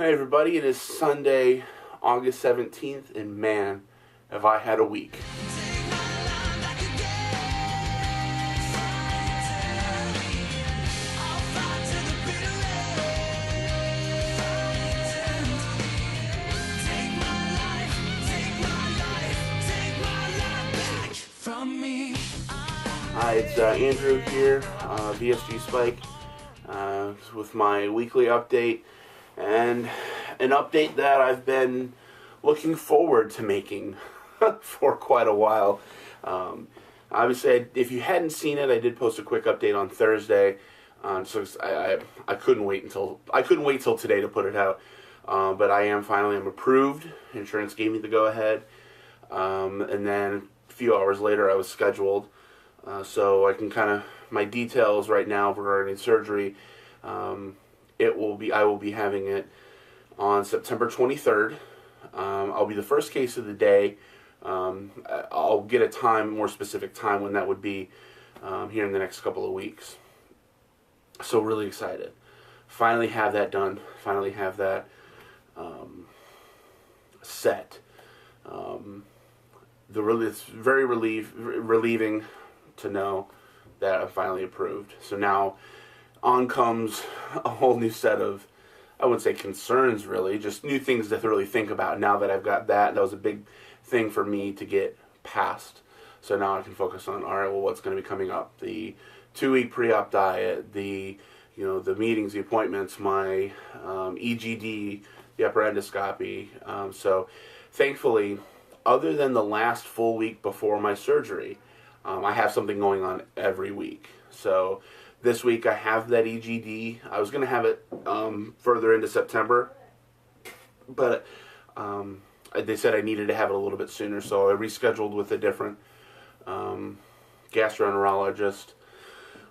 Hey everybody, it is Sunday, August 17th, and man, have I had a week. Hi, it's Andrew here, VSGSpike, with my weekly update, and an update that I've been looking forward to making for quite a while. Obviously, if you hadn't seen it, I did post a quick update on Thursday, so I couldn't wait till today to put it out. But I'm approved. Insurance gave me the go ahead, and then a few hours later I was scheduled. So I can my details right now regarding surgery. I will be having it on September 23rd. I'll be the first case of the day. I'll get a more specific time when that would be here in the next couple of weeks. So really excited. Finally have that done. Finally have that set. It's very relieving to know that I'm finally approved. So now on comes a whole new set of, I wouldn't say concerns really, just new things to really think about now that I've got that. That was a big thing for me to get past. So now I can focus on, all right, well, what's going to be coming up? The 2-week pre-op diet, the meetings, the appointments, my EGD, the upper endoscopy. So thankfully, other than the last full week before my surgery, I have something going on every week. So this week I have that EGD. I was going to have it further into September, but they said I needed to have it a little bit sooner, so I rescheduled with a different gastroenterologist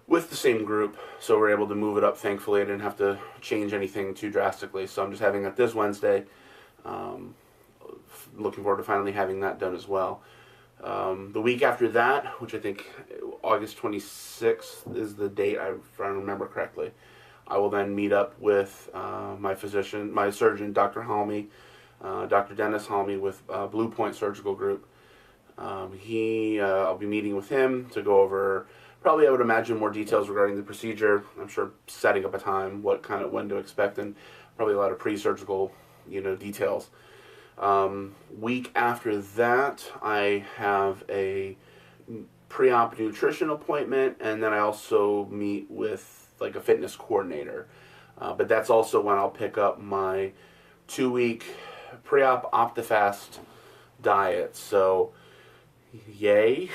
with the same group, so we're able to move it up. Thankfully, I didn't have to change anything too drastically, so I'm just having it this Wednesday. Looking forward to finally having that done as well. The week after that, which I think August 26th is the date, if I remember correctly, I will then meet up with my surgeon, Dr. Halmy, Dr. Dennis Halmy with Blue Point Surgical Group. I'll be meeting with him to go over, probably I would imagine, more details regarding the procedure. I'm sure setting up a time, when to expect, and probably a lot of pre-surgical, details. Week after that, I have a pre-op nutrition appointment, and then I also meet with a fitness coordinator. But that's also when I'll pick up my 2-week pre-op OptiFast diet. So, yay!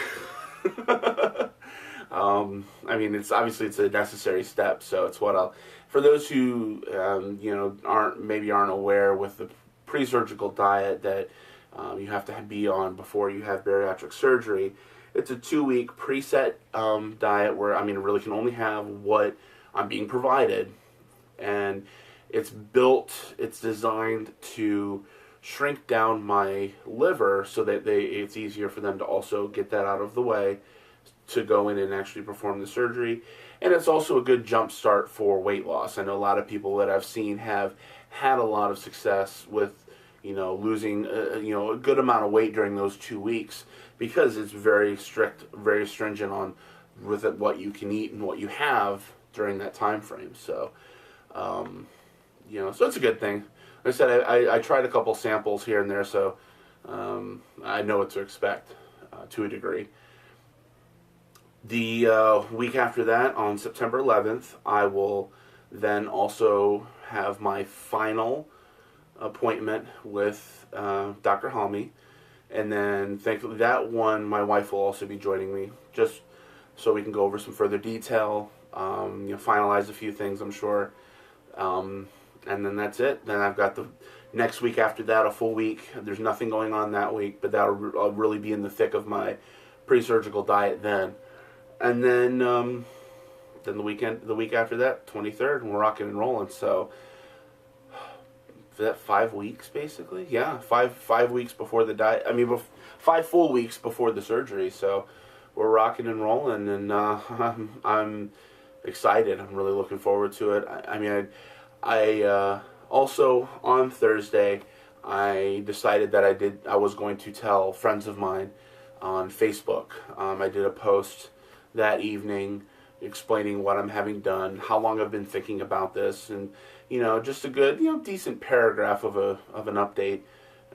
It's a necessary step. So it's for those who aren't aware with the pre-surgical diet that you have to be on before you have bariatric surgery. It's a 2-week preset diet where I really can only have what I'm being provided, and it's designed to shrink down my liver so that it's easier for them to also get that out of the way to go in and actually perform the surgery. And it's also a good jump start for weight loss. I know a lot of people that I've seen have had a lot of success with losing a good amount of weight during those 2 weeks, because it's very strict, very stringent on what you can eat and what you have during that time frame. So so it's a good thing. Like I said, I tried a couple samples here and there, so I know what to expect to a degree. The week after that, on September 11th, I will then also have my final appointment with Dr. Halmy, and then thankfully that one my wife will also be joining me, just so we can go over some further detail, finalize a few things, I'm sure, and then that's it. Then I've got the next week after that, a full week. There's nothing going on that week, but I'll really be in the thick of my pre-surgical diet then. And then the week after that, 23rd, and we're rocking and rolling. So for that 5 weeks, basically, yeah, five weeks before the diet. 5 full weeks before the surgery. So we're rocking and rolling, and I'm excited. I'm really looking forward to it. Also, on Thursday, I decided that I was going to tell friends of mine on Facebook. I did a post that evening explaining what I'm having done, how long I've been thinking about this, and just a good, decent paragraph of an update.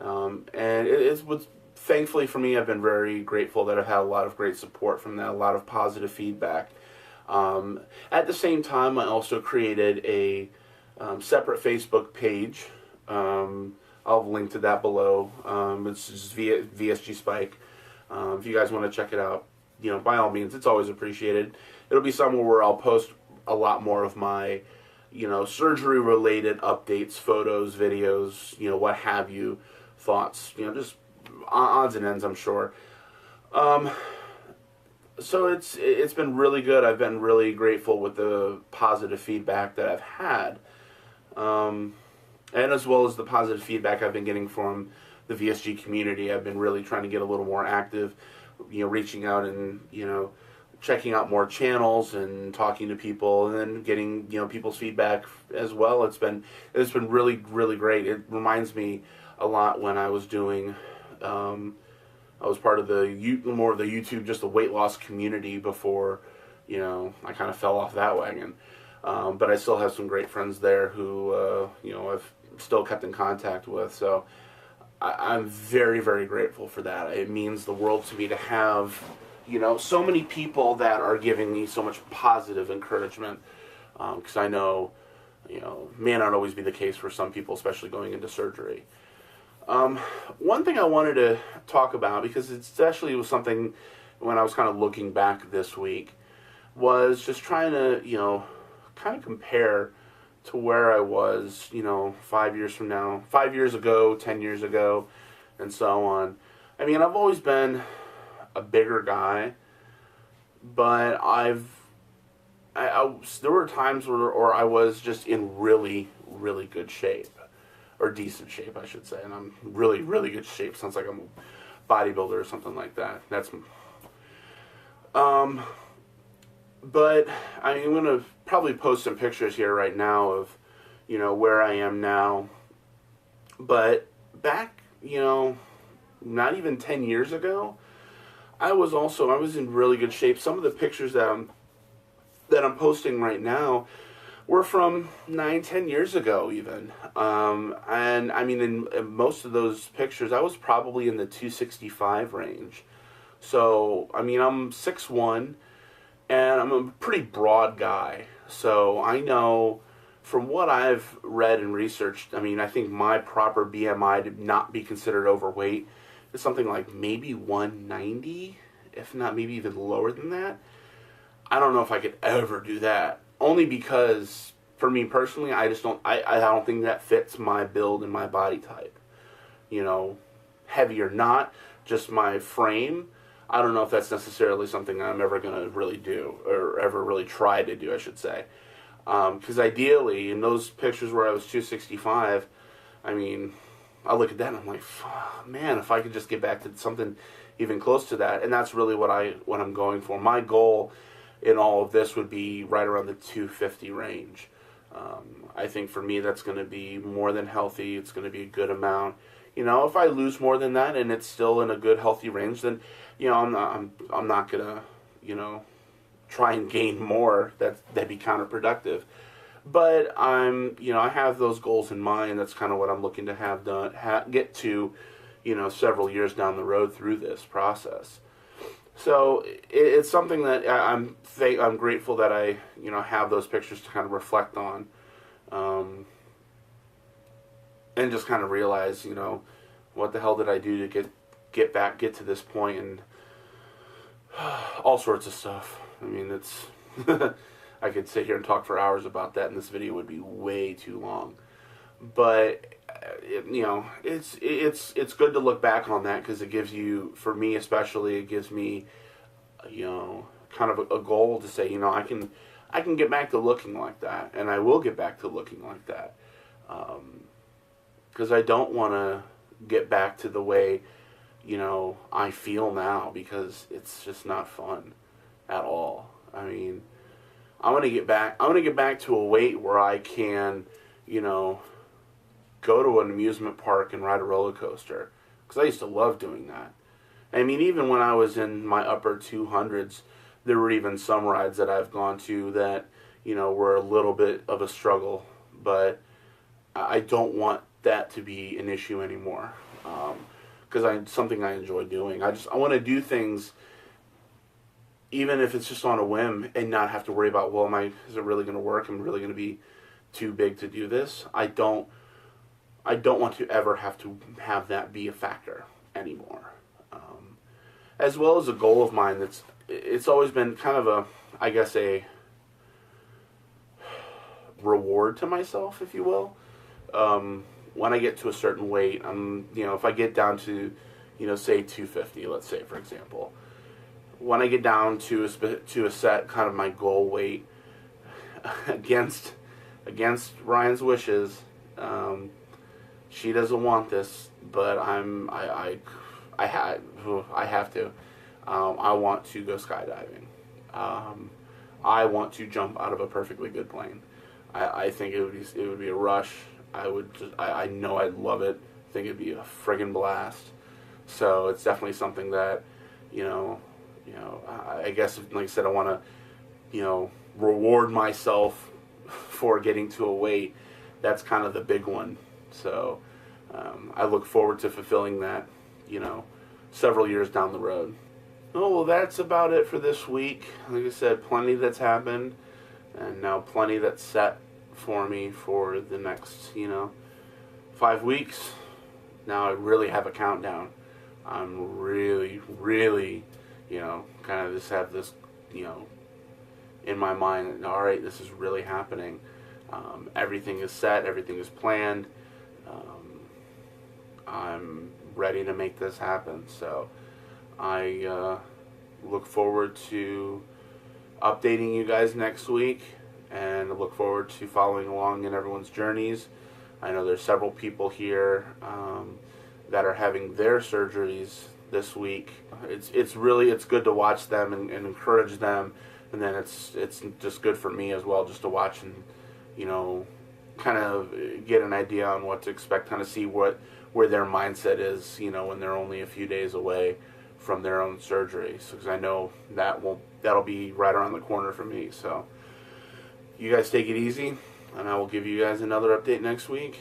And it was, thankfully for me, I've been very grateful that I've had a lot of great support from that, a lot of positive feedback. At the same time, I also created a separate Facebook page. I'll link to that below. It's just VSGSpike. If you guys want to check it out, by all means, it's always appreciated. It'll be somewhere where I'll post a lot more of my, surgery-related updates, photos, videos, what have you, thoughts, just odds and ends, I'm sure. So it's been really good. I've been really grateful with the positive feedback that I've had. And as well as the positive feedback I've been getting from the VSG community. I've been really trying to get a little more active, reaching out and, checking out more channels and talking to people, and then getting, people's feedback as well. It's been really, really great. It reminds me a lot when I was doing, I was part of more of the YouTube, just the weight loss community before, I kind of fell off that wagon. But I still have some great friends there who, I've still kept in contact with. So I'm very, very grateful for that. It means the world to me to have, so many people that are giving me so much positive encouragement. Because I know, may not always be the case for some people, especially going into surgery. One thing I wanted to talk about, because it especially was something when I was kind of looking back this week, was just trying to, kind of compare to where I was, 5 years from now, 5 years ago, 10 years ago, and so on. I mean, I've always been a bigger guy, but there were times where I was just in really, really good shape, or decent shape, I should say, and I'm really, really good shape. Sounds like I'm a bodybuilder or something like that. But I'm going to probably post some pictures here right now of, where I am now. But back, not even 10 years ago, I was in really good shape. Some of the pictures that I'm posting right now were from 9-10 years ago even. And I mean, in most of those pictures, I was probably in the 265 range. So, I mean, I'm 6'1", and I'm a pretty broad guy. So I know from what I've read and researched, I mean, I think my proper BMI to not be considered overweight is something like maybe 190, if not maybe even lower than that. I don't know if I could ever do that. Only because, for me personally, I don't think that fits my build and my body type. Heavy or not, just my frame. I don't know if that's necessarily something I'm ever going to really do, or ever really try to do, I should say. Because ideally, in those pictures where I was 265, I mean, I look at that and I'm like, man, if I could just get back to something even close to that. And that's really what I'm going for. My goal in all of this would be right around the 250 range. I think for me that's going to be more than healthy. It's going to be a good amount. If I lose more than that and it's still in a good healthy range, then I'm not gonna try and gain more. That'd be counterproductive. But I have those goals in mind. That's kind of what I'm looking to have done, get to, several years down the road through this process. So it's something that I'm grateful that I have those pictures to kind of reflect on, and just kind of realize what the hell did I do to get to this point, and all sorts of stuff. I mean, it's I could sit here and talk for hours about that, and this video would be way too long. But it's good to look back on that, because it gives you, for me especially, it gives me kind of a goal to say, I can get back to looking like that, and I will get back to looking like that, because I don't want to get back to the way I feel now, because it's just not fun at all. I mean, I want to get back to a weight where I can go to an amusement park and ride a roller coaster, because I used to love doing that. I mean, even when I was in my upper 200s, there were even some rides that I've gone to that, were a little bit of a struggle, but I don't want that to be an issue anymore, because it's something I enjoy doing. I want to do things, even if it's just on a whim, and not have to worry about, well, is it really going to work? Am I really going to be too big to do this? I don't want to ever have to have that be a factor anymore. As well as a goal of mine it's always been kind of a reward to myself, if you will. When I get to a certain weight, if I get down to, say 250, let's say, for example, when I get down to a set kind of my goal weight, against Ryan's wishes, she doesn't want this, but I have to. I want to go skydiving. I want to jump out of a perfectly good plane. I think it would be a rush. I know I'd love it. I think it'd be a friggin' blast. So it's definitely something that, I guess, like I said, I want to, reward myself for getting to a weight. That's kind of the big one. So I look forward to fulfilling that, several years down the road. Oh, well, that's about it for this week. Like I said, plenty that's happened, and now plenty that's set for me for the next, 5 weeks. Now I really have a countdown. I'm really, really, kind of just have this, in my mind, all right, this is really happening. Everything is set, everything is planned. I'm ready to make this happen. So I look forward to updating you guys next week, and I look forward to following along in everyone's journeys. I know there's several people here that are having their surgeries this week. It's good to watch them and encourage them, and then it's just good for me as well, just to watch and kind of get an idea on what to expect, kind of see where their mindset is, when they're only a few days away from their own surgery. So, because I know that'll be right around the corner for me. So you guys take it easy, and I will give you guys another update next week.